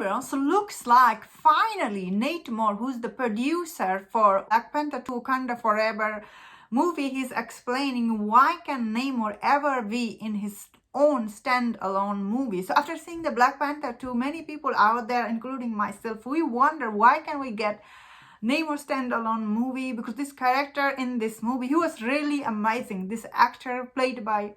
everyone, so looks like finally Namor, who's the producer for Black Panther 2 Wakanda Forever movie, he's explaining why can Namor ever be in his own standalone movie. So after seeing the Black Panther 2, many people out there, including myself, we wonder why can we get Namor standalone movie, because this character in this movie, he was really amazing. This actor played by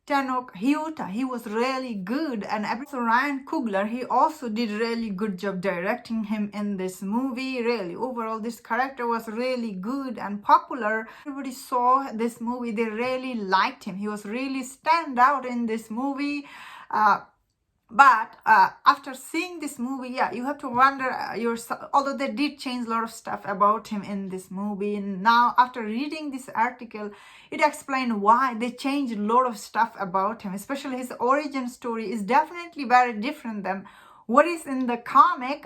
Tenoch Huerta, he was really good, and also Ryan Coogler, he also did really good job directing him in this movie. Really, overall, this character was really good and popular. Everybody saw this movie, they really liked him. He was really stand out in this movie. But after seeing this movie, yeah, you have to wonder yourself, although they did change a lot of stuff about him in this movie. And now, after reading this article, it explained why they changed a lot of stuff about him, especially his origin story is definitely very different than what is in the comic.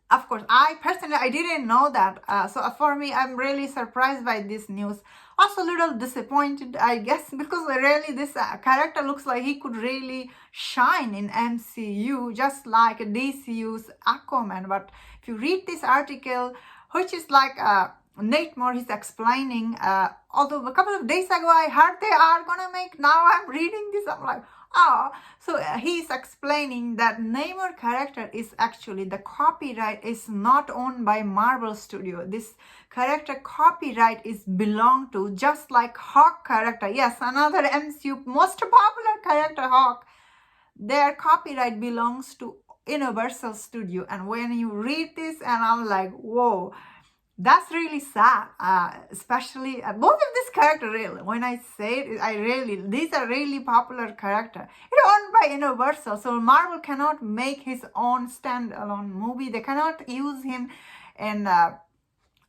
Of course, I didn't know that. So for me, I'm really surprised by this news. Also a little disappointed, I guess, because really this character looks like he could really shine in MCU, just like DCU's Aquaman. But if you read this article, which is like Namor, he's explaining, although a couple of days ago I heard they are gonna make, now I'm reading this, I'm like, oh, so he's explaining that Namor character is actually, the copyright is not owned by Marvel Studio. This character copyright is belong to, just like Hawk character. Yes, another MCU most popular character, Hawk. Their copyright belongs to Universal Studio. And when you read this, and I'm like, whoa, that's really sad, especially both of this character. Really, when I say it, these are really popular character. It's owned by Universal, so Marvel cannot make his own standalone movie. They cannot use him in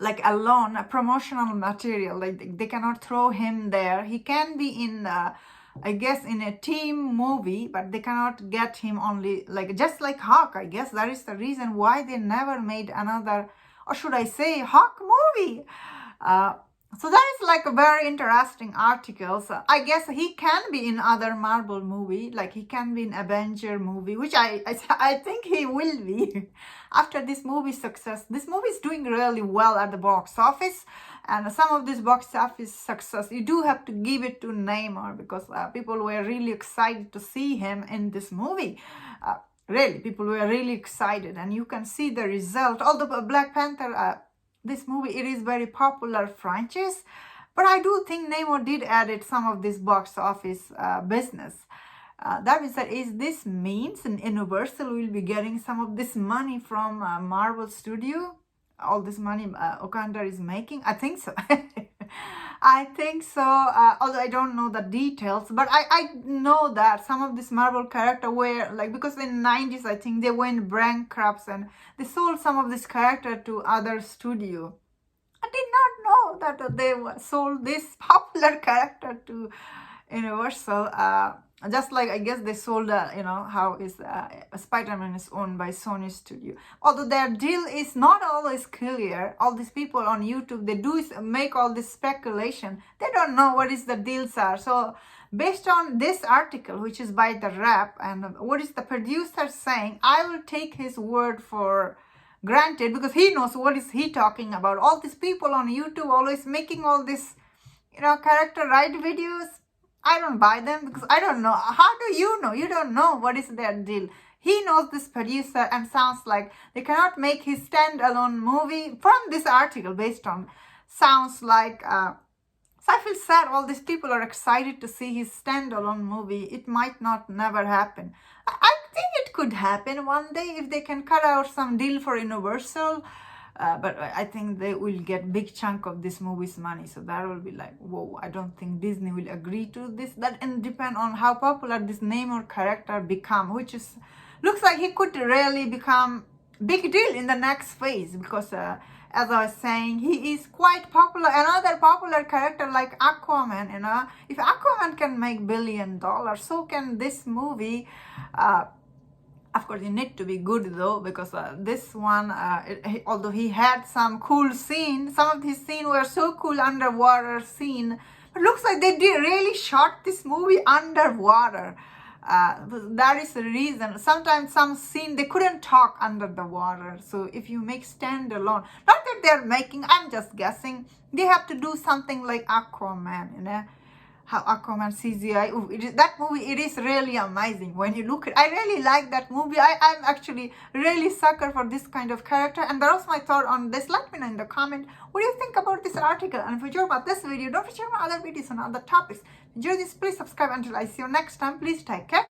like alone, a promotional material. Like they cannot throw him there. He can be in I guess in a team movie, but they cannot get him only like just like Hawk. I guess that is the reason why they never made another, or should I say, Hawk movie. So that is like a very interesting article. So I guess he can be in other Marvel movie, like he can be in Avenger movie, which I think he will be after this movie's success. This movie is doing really well at the box office, and some of this box office success, you do have to give it to Namor, because people were really excited to see him in this movie. Really, people were really excited, and you can see the result. Although Black Panther, this movie, it is very popular franchise, but I do think Namor did added some of this box office business. That is that is this means and Universal will be getting some of this money from Marvel Studio. All this money Wakanda is making, I think so. I think so, although I don't know the details, but I know that some of this Marvel character were like, because in 90s I think they went bankrupt and they sold some of this character to other studio. I did not know that they sold this popular character to Universal. Just like I guess they sold, how is Spider-Man is owned by Sony Studio. Although their deal is not always clear. All these people on YouTube, they do make all this speculation. They don't know what is the deals are. So based on this article, which is by the Wrap, and what is the producer saying, I will take his word for granted, because he knows what is he talking about. All these people on YouTube always making all this, character right videos. I don't buy them, because I don't know. How do you know? You don't know what is their deal. He knows this producer, and sounds like they cannot make his standalone movie. From this article, based on, sounds like, so I feel sad. All these people are excited to see his standalone movie. It might not never happen. I think it could happen one day if they can cut out some deal for Universal. But I think they will get big chunk of this movie's money. So that will be like, whoa, I don't think Disney will agree to this. That and depend on how popular this Namor character become, which is, looks like he could really become big deal in the next phase, because as I was saying, he is quite popular. Another popular character like Aquaman, if Aquaman can make $1 billion, so can this movie. Of course, you need to be good though, because this one, although he had some cool scenes, some of his scenes were so cool, underwater scene. But looks like they did really shot this movie underwater. That is the reason. Sometimes some scene they couldn't talk under the water. So if you make Standalone, not that they're making, I'm just guessing, they have to do something like Aquaman, you know, how Aquaman CGI. Ooh, that movie, it is really amazing when you look at. I really like that movie. I'm actually really sucker for this kind of character. And that was my thought on this. Let me know in the comment what do you think about this article. And if you enjoyed about this video, don't forget my other videos on other topics. Enjoy this. Please subscribe until I see you next time. Please take care.